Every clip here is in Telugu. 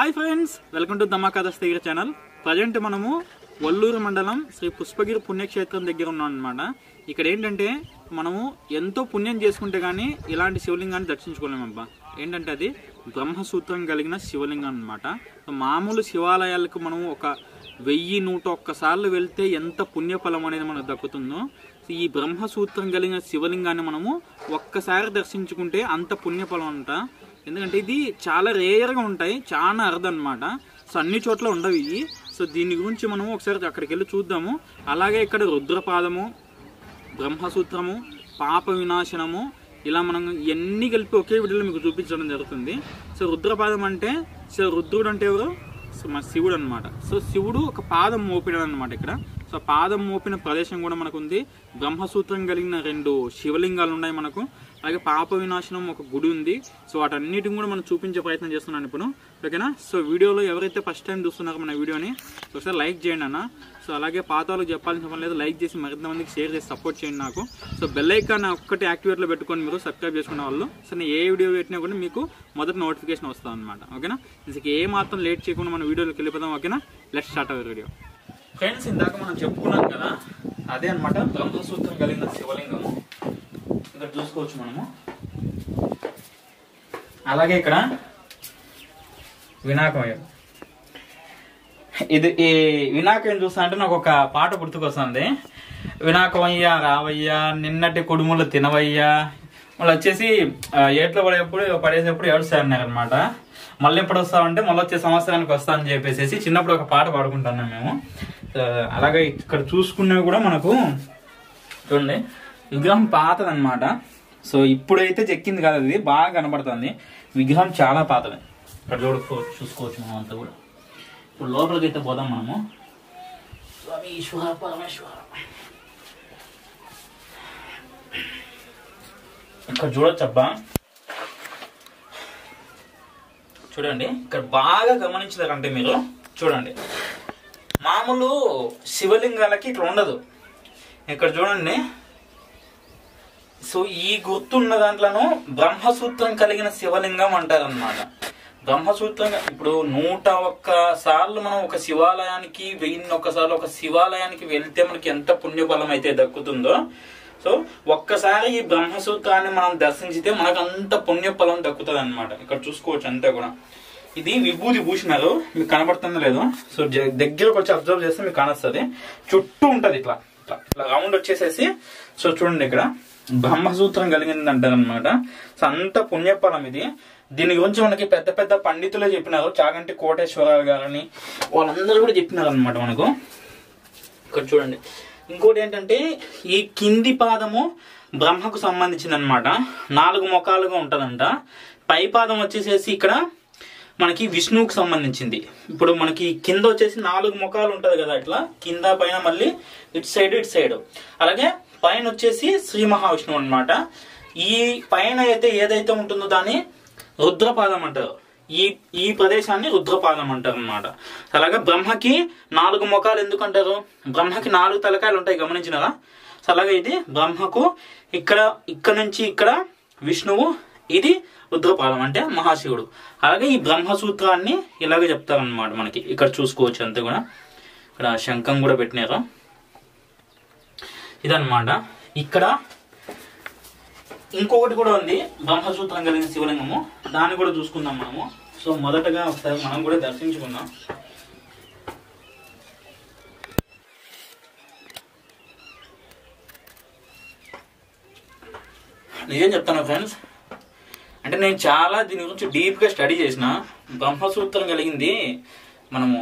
Hi friends, welcome to Dhamaka Dastagiri channel. Present మనము వల్లూరు మండలం శ్రీ పుష్పగిరి పుణ్యక్షేత్రం దగ్గర ఉన్నాం అనమాట. ఇక్కడ ఏంటంటే మనము ఎంతో పుణ్యం చేసుకుంటే కానీ ఇలాంటి శివలింగాన్ని దర్శించుకోలేమబ్బా. ఏంటంటే అది బ్రహ్మసూత్రం కలిగిన శివలింగం అనమాట. మామూలు శివాలయాలకు మనము ఒక 1101 సార్లు వెళ్తే ఎంత పుణ్యఫలం అనేది మనకు దక్కుతుందో, ఈ బ్రహ్మసూత్రం కలిగిన శివలింగాన్ని మనము ఒక్కసారి దర్శించుకుంటే అంత పుణ్యఫలం అంట. ఎందుకంటే ఇది చాలా రేర్గా ఉంటాయి, చాలా అరుదనమాట. సో అన్ని చోట్ల ఉండవు ఇవి. సో దీని గురించి మనం ఒకసారి అక్కడికి వెళ్ళి చూద్దాము. అలాగే ఇక్కడ రుద్రపాదము, బ్రహ్మసూత్రము, పాప వినాశనము, ఇలా మనం ఎన్ని కలిపి ఒకే వీడియోలో మీకు చూపించడం జరుగుతుంది. సో రుద్రపాదం అంటే, సో రుద్రుడు అంటే ఎవరు? సో మన శివుడు అనమాట. సో శివుడు ఒక పాదం మోపిడాడు అనమాట ఇక్కడ. సో పాదం మోపిన ప్రదేశం కూడా మనకు ఉంది. బ్రహ్మసూత్రం కలిగిన 2 శివలింగాలు ఉన్నాయి మనకు. అలాగే పాప వినాశనం ఒక గుడి ఉంది. సో వాటన్నిటిని కూడా మనం చూపించే ప్రయత్నం చేస్తున్నాను ఇప్పుడు, ఓకేనా? సో వీడియోలో ఎవరైతే ఫస్ట్ టైం చూస్తున్నారో మన వీడియోని ఒకసారి లైక్ చేయండి అన్న. సో అలాగే పాత వాళ్ళకి చెప్పాల్సిన పని లేదు, లైక్ చేసి మరింత మందికి షేర్ చేసి సపోర్ట్ చేయండి నాకు. సో బెల్ ఐకాన్ ఒక్కటి యాక్టివేట్లో పెట్టుకొని మీరు సబ్స్క్రైబ్ చేసుకునే వాళ్ళు. సో నేను ఏ వీడియో పెట్టినా కూడా మీకు మొదటి నోటిఫికేషన్ వస్తుంది అనమాట, ఓకేనా? ఇందుకు ఏ మాత్రం లేట్ చేయకుండా మన వీడియోలోకి వెళ్ళిపోదాం, ఓకేనా? Let's start our video. Friends, ఇందాక మనం చెప్పుకున్నాం కదా, అదే అనమాట బ్రహ్మసూత్రం కలిగిన శివలింగము. ఇక్కడ చూసుకోవచ్చు మనము. అలాగే ఇక్కడ వినాయకమయ్య, ఇది ఈ వినాయకం చూస్తా అంటే నాకు ఒక పాట గుర్తుకొస్తుంది. వినాయకమయ్య రావయ్యా, నిన్నటి కుడుములు తినవయ్యా, మళ్ళీ వచ్చేసి ఏట్లో పడేసేప్పుడు ఏడుస్తారు అనమాట. మళ్ళీ ఎప్పుడు వస్తామంటే మళ్ళీ వచ్చే సంవత్సరానికి వస్తా అని చెప్పేసి చిన్నప్పుడు ఒక పాట పాడుకుంటున్నాం మేము. అలాగే ఇక్కడ చూసుకున్నవి కూడా మనకు చూడండి, విగ్రహం పాతదనమాట. సో ఇప్పుడైతే చెక్కింది కాదు, అది బాగా కనబడుతుంది. విగ్రహం చాలా పాతది. ఇక్కడ చూసుకోవచ్చు మనం అంతా కూడా. ఇప్పుడు లోపలికి అయితే పోదాం మనము. స్వామి ఈశ్వర పరమేశ్వర. ఇక్కడ చూడొచ్చు అబ్బా, చూడండి. ఇక్కడ బాగా గమనించలేరంటే మీరు చూడండి, మామూలు శివలింగాలకి ఇట్లా ఉండదు. ఇక్కడ చూడండి. సో ఈ గుర్తున్న దాంట్లోనూ బ్రహ్మసూత్రం కలిగిన శివలింగం అంటారు అనమాట. బ్రహ్మసూత్రం ఇప్పుడు 101 సార్లు మనం ఒక శివాలయానికి 1001 సార్లు ఒక శివాలయానికి వెళ్తే మనకి ఎంత పుణ్యఫలం అయితే దక్కుతుందో, సో ఒక్కసారి ఈ బ్రహ్మసూత్రాన్ని మనం దర్శించితే మనకు అంత పుణ్యఫలం దక్కుతుంది అనమాట. ఇక్కడ చూసుకోవచ్చు అంతా కూడా. ఇది విభూతి భూషణాలు, మీకు కనబడుతుందో లేదో. సో దగ్గరకు వచ్చి అబ్జర్వ్ చేస్తే మీకు కానొస్తుంది. చుట్టూ ఉంటది ఇట్లా ఇట్లా రౌండ్ వచ్చేసేసి. సో చూడండి, ఇక్కడ బ్రహ్మసూత్రం కలిగింది అంటారు అనమాట. సో అంత పుణ్యఫలం ఇది. దీని గురించి మనకి పెద్ద పెద్ద పండితులే చెప్పినారు. చాగంటి కోటేశ్వరరావు గారని వాళ్ళందరూ కూడా చెప్పినారు అనమాట మనకు. ఇక్కడ చూడండి. ఇంకోటి ఏంటంటే ఈ కింది పాదము బ్రహ్మకు సంబంధించింది అనమాట. 4 మొఖాలుగా ఉంటదంట. పై పాదం వచ్చేసేసి ఇక్కడ మనకి విష్ణువుకు సంబంధించింది. ఇప్పుడు మనకి కింద వచ్చేసి 4 ముఖాలు ఉంటది కదా, ఇట్లా కింద పైన మళ్ళీ ఇటు సైడ్. అలాగే పైన వచ్చేసి శ్రీ మహావిష్ణువు అనమాట. ఈ పైన అయితే ఏదైతే ఉంటుందో దాన్ని రుద్రపాదం అంటారు. ఈ ప్రదేశాన్ని రుద్రపాదం అంటారు అనమాట. అలాగే బ్రహ్మకి 4 ముఖాలు ఎందుకు అంటారు? బ్రహ్మకి 4 తలకాయలు ఉంటాయి, గమనించినరా? సో అలాగే ఇది బ్రహ్మకు ఇక్కడ నుంచి ఇక్కడ విష్ణువు, ఇది రుద్రపాదం అంటే మహాశివుడు. అలాగే ఈ బ్రహ్మసూత్రాన్ని ఇలాగే చెప్తారనమాట మనకి. ఇక్కడ చూసుకోవచ్చు అంతా కూడా. ఇక్కడ శంఖం కూడా పెట్టినారు. ఇదన్నమాట. ఇక్కడ ఇంకొకటి కూడా ఉంది, బ్రహ్మసూత్రం కలిగిన శివలింగము. దాన్ని కూడా చూసుకుందాం మనము. సో మొదటగా ఒకసారి మనం కూడా దర్శించుకుందాం. నిజం చెప్తాను ఫ్రెండ్స్, అంటే నేను చాలా దీని గురించి డీప్గా స్టడీ చేసిన. బ్రహ్మసూత్రం కలిగింది మనము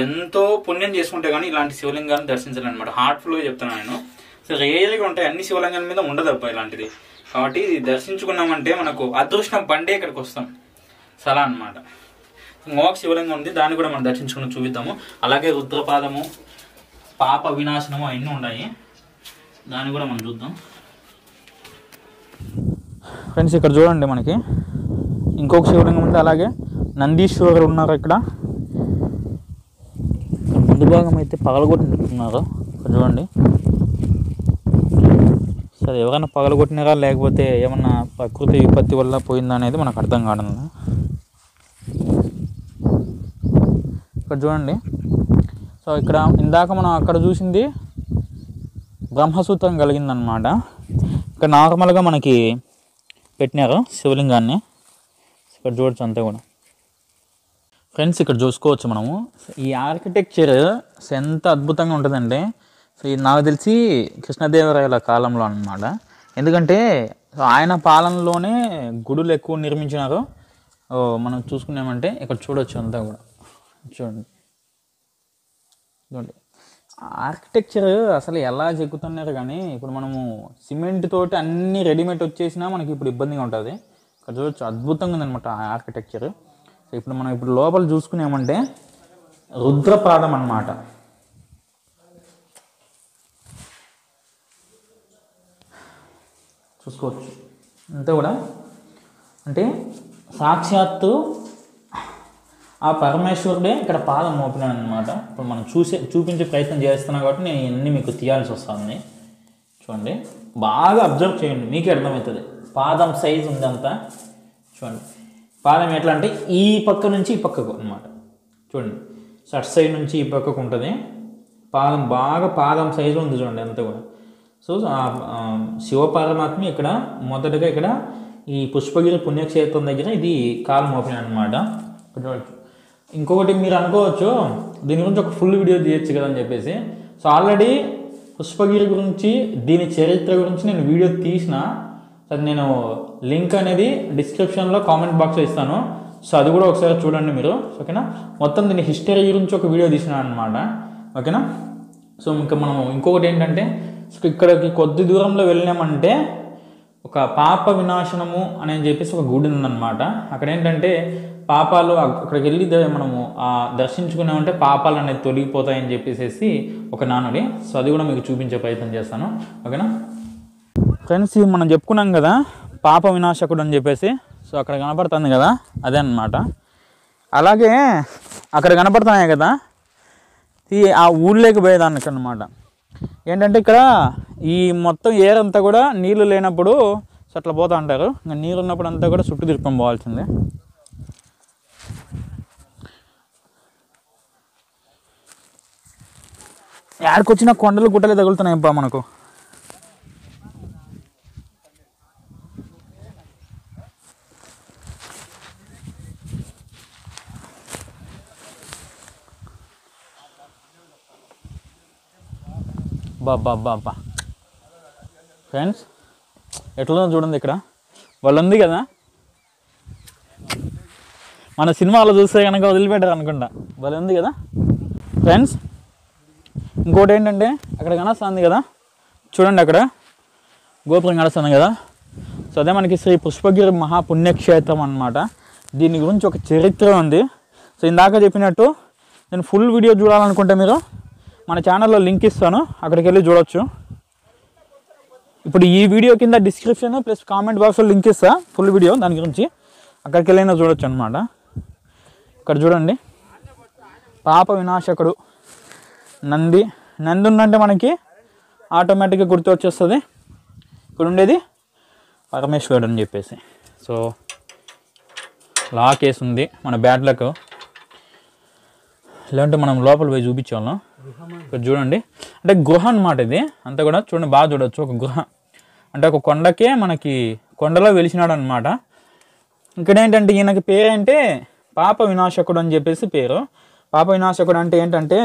ఎంతో పుణ్యం చేసుకుంటే కానీ ఇలాంటి శివలింగాన్ని దర్శించాలన్నమాట. హార్ట్ఫుల్గా చెప్తాను నేను. సో రేర్గా ఉంటాయి, అన్ని శివలింగాల మీద ఉండదు అబ్బా ఇలాంటిది. కాబట్టి ఇది దర్శించుకున్నామంటే మనకు అదృష్టం బండే ఇక్కడికి వస్తాం. సో అలా అనమాట. ఇంకొక శివలింగం ఉంది, దాన్ని కూడా మనం దర్శించుకుని చూపిద్దాము. అలాగే రుద్రపాదము, పాప వినాశనము అవన్నీ ఉన్నాయి, దాన్ని కూడా మనం చూద్దాం. ఫ్రెండ్స్, ఇక్కడ చూడండి, మనకి ఇంకొక శివలింగం ఉంది. అలాగే నందీశ్వరుడు ఉన్నారు ఇక్కడ. ముందు భాగం అయితే పగలగొట్టున్నారు. ఇక్కడ చూడండి. సరే, ఎవరైనా పగలగొట్టినారా లేకపోతే ఏమన్నా ప్రకృతి విపత్తి వల్ల పోయిందా అనేది మనకు అర్థం కావడం. ఇక్కడ చూడండి. సో ఇక్కడ ఇందాక మనం అక్కడ చూసింది బ్రహ్మసూత్రం కలిగిందనమాట. ఇక్కడ నార్మల్గా మనకి పెట్టినారు శివలింగాన్ని. ఇక్కడ చూడొచ్చు అంతా కూడా ఫ్రెండ్స్. ఇక్కడ చూసుకోవచ్చు మనము ఈ ఆర్కిటెక్చర్ ఎంత అద్భుతంగా ఉంటుందంటే, సో ఇది నాకు తెలిసి కృష్ణదేవరాయల కాలంలో అన్నమాట. ఎందుకంటే ఆయన పాలనలోనే గుడులు ఎక్కువ నిర్మించినారు. మనం చూసుకున్నామంటే ఇక్కడ చూడొచ్చు అంతా కూడా చూడండి. ఆర్కిటెక్చర్ అసలు ఎలా చెక్కుతున్నారు కానీ, ఇప్పుడు మనము సిమెంట్ తోటి అన్ని రెడీమేడ్ వచ్చేసినా మనకి ఇప్పుడు ఇబ్బందిగా ఉంటుంది. ఇక్కడ చూడొచ్చు అద్భుతంగా ఉందన్నమాట ఆర్కిటెక్చర్. సో ఇప్పుడు మనం లోపల చూసుకున్నామంటే రుద్రపాదం అన్నమాట. చూసుకోవచ్చు అంతా కూడా. అంటే సాక్షాత్తు ఆ పరమేశ్వరుడే ఇక్కడ పాదం మోపినాడు అనమాట. ఇప్పుడు మనం చూపించే ప్రయత్నం చేస్తున్నాం కాబట్టి నేను ఇవన్నీ మీకు తీయాల్సి వస్తుంది. చూడండి, బాగా అబ్జర్వ్ చేయండి, మీకే అర్థమవుతుంది. పాదం సైజు ఉందంతా చూడండి. పాదం ఎట్లా అంటే ఈ పక్క నుంచి ఈ పక్కకు అనమాట. చూడండి, అటు సైడ్ నుంచి ఈ పక్కకు ఉంటుంది పాదం. బాగా పాదం సైజు ఉంది చూడండి అంతా కూడా. సో శివపరమాత్మ ఇక్కడ మొదటగా ఇక్కడ ఈ పుష్పగిరి పుణ్యక్షేత్రం దగ్గర ఇది కాలు మోపినాడు అనమాట. చూడవచ్చు. ఇంకొకటి మీరు అనుకోవచ్చు దీని గురించి ఒక ఫుల్ వీడియో తీయచ్చు కదా అని చెప్పేసి. సో ఆల్రెడీ పుష్పగిరి గురించి దీని చరిత్ర గురించి నేను వీడియో తీసిన. అది నేను లింక్ అనేది డిస్క్రిప్షన్లో కామెంట్ బాక్స్లో ఇస్తాను. సో అది కూడా ఒకసారి చూడండి మీరు. ఓకేనా, మొత్తం దీని హిస్టరీ గురించి ఒక వీడియో తీసిన అనమాట. ఓకేనా. సో ఇంకా మనం ఇంకొకటి ఏంటంటే, ఇక్కడికి కొద్ది దూరంలో వెళ్ళినామంటే ఒక పాప వినాశనము అని చెప్పేసి ఒక గుడి ఉందన్నమాట. అక్కడ ఏంటంటే పాపాలు అక్కడికి వెళ్ళి మనము దర్శించుకున్నామంటే పాపాలు అనేది తొలగిపోతాయని చెప్పేసి ఒక నానుడి. సో అది కూడా మీకు చూపించే ప్రయత్నం చేస్తాను. ఓకేనా ఫ్రెండ్స్, మనం చెప్పుకున్నాం కదా పాప వినాశకుడు అని చెప్పేసి. సో అక్కడ కనపడుతుంది కదా, అదే అన్నమాట. అలాగే అక్కడ కనపడుతున్నాయి కదా ఆ ఊళ్ళోకి పోయేదానికి అన్నమాట. ఏంటంటే ఇక్కడ ఈ మొత్తం ఏర్ అంతా కూడా నీళ్ళు లేనప్పుడు సో అట్లా పోతూ ఉంటారు. ఇంకా నీరు ఉన్నప్పుడు అంతా కూడా చుట్టూ తిరుపుకొని పోవాల్సిందే. యాడికొచ్చిన కొండలు గుట్టలే తగులుతున్నాయి అబ్బా మనకు. బాబా ఫ్రెండ్స్ ఎట్లా చూడండి, ఇక్కడ వాళ్ళు ఉంది కదా, మన సినిమాలో చూస్తే కనుక వదిలిపెట్టారు అనుకుంటా. వాళ్ళు ఉంది కదా ఫ్రెండ్స్. ఇంకోటి ఏంటంటే అక్కడ కనస్తుంది కదా చూడండి, అక్కడ గోపురం కనస్తుంది కదా. సో అదే మనకి శ్రీ పుష్పగిరి మహాపుణ్యక్షేత్రం అన్నమాట. దీని గురించి ఒక చరిత్ర ఉంది. సో ఇందాక చెప్పినట్టు నేను ఫుల్ వీడియో చూడాలనుకుంటే మీరు మన ఛానల్లో లింక్ ఇస్తాను, అక్కడికి వెళ్ళి చూడొచ్చు. ఇప్పుడు ఈ వీడియో కింద డిస్క్రిప్షన్ ప్లస్ కామెంట్ బాక్స్లో లింక్ ఇస్తా ఫుల్ వీడియో దాని గురించి, అక్కడికి వెళ్ళైనా చూడొచ్చు అనమాట. ఇక్కడ చూడండి, పాప వినాశకుడు నంది. నంది ఉందంటే మనకి ఆటోమేటిక్గా గుర్తు వచ్చేస్తుంది ఇక్కడ ఉండేది పరమేశ్వరుడు అని చెప్పేసి. సో లాక్ వేసి ఉంది మన బ్యాడ్ లక్. లేదంటే మనం లోపల పోయి చూపించాము. ఇక్కడ చూడండి, అంటే గృహ అన్నమాట ఇది అంతా కూడా. చూడండి, బాగా చూడవచ్చు. ఒక గృహ అంటే ఒక కొండకే మనకి కొండలో వెలిసినాడు అనమాట. ఇక్కడ ఏంటంటే ఈయనకి పేరేంటే పాప వినాశకుడు అని చెప్పేసి పేరు. పాప వినాశకుడు అంటే ఏంటంటే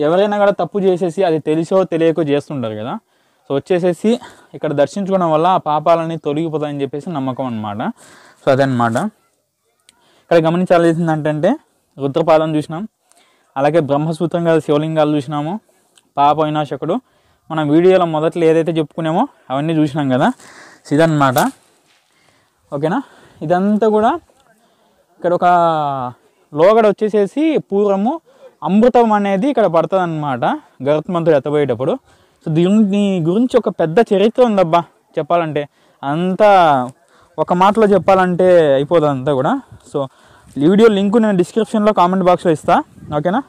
ఎవరైనా కూడా తప్పు చేసేసి అది తెలిసో తెలియకో చేస్తుంటారు కదా. సో వచ్చేసేసి ఇక్కడ దర్శించుకోవడం వల్ల ఆ పాపాలని తొలగిపోతాయని చెప్పేసి నమ్మకం అనమాట. సో అదనమాట. ఇక్కడ గమనించాల్సింది ఏంటంటే రుద్రపాదం చూసినాం, అలాగే బ్రహ్మసూత్రం గారి శివలింగాలు చూసినాము, పాప వినాశకుడు మనం వీడియోలో మొదట్లో ఏదైతే చెప్పుకున్నామో అవన్నీ చూసినాం కదా. ఇదన్నమాట. ఓకేనా, ఇదంతా కూడా ఇక్కడ ఒక లోగడ వచ్చేసేసి పూర్వము అమృతం అనేది ఇక్కడ పడుతుంది అన్నమాట గరుత్మంతుడు ఎత్తబోయేటప్పుడు. సో దీని గురించి ఒక పెద్ద చరిత్ర ఉందబ్బా చెప్పాలంటే. అంతా ఒక మాటలో చెప్పాలంటే అయిపోతుంది అంతా కూడా. సో ఈ వీడియో లింక్ నేను డిస్క్రిప్షన్లో కామెంట్ బాక్స్లో ఇస్తా. ఓకేనా,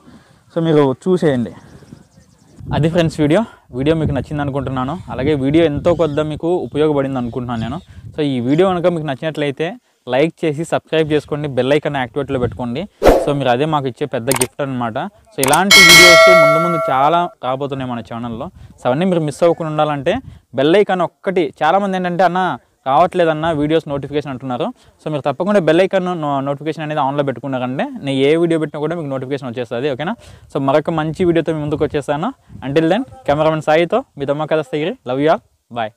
సో మీరు చూసేయండి. అది ఫ్రెండ్స్ వీడియో మీకు నచ్చింది అనుకుంటున్నాను. అలాగే వీడియో ఎంతో కొద్ది మీకు ఉపయోగపడింది అనుకుంటున్నాను నేను. సో ఈ వీడియో కనుక మీకు నచ్చినట్లయితే లైక్ చేసి సబ్స్క్రైబ్ చేసుకోండి, బెల్ ఐకాన్ యాక్టివేట్లో పెట్టుకోండి. సో మీరు అదే మాకు ఇచ్చే పెద్ద గిఫ్ట్ అనమాట. సో ఇలాంటి వీడియోస్ ముందు చాలా రాబోతున్నాయి మన ఛానల్లో. సో అవన్నీ మీరు మిస్ అవ్వకుండా ఉండాలంటే బెల్ ఐకాన్ ఒక్కటి, చాలామంది ఏంటంటే అన్న రావట్లేదన్న వీడియోస్ నోటిఫికేషన్ అంటున్నారు. సో మీరు తప్పకుండా బెల్ ఐకాన్ నోటిఫికేషన్ అనేది ఆన్లో పెట్టుకున్నారంటే నేను ఏ వీడియో పెట్టినా కూడా మీకు నోటిఫికేషన్ వచ్చేస్తుంది. ఓకేనా? సో మరొక మంచి వీడియోతో మీ ముందుకు వచ్చేస్తాను. అంటిల్ దెన్ కెమెరామెన్ సాయితో మీ దమ్మ కథ స్థగిరి. Love you all. బాయ్.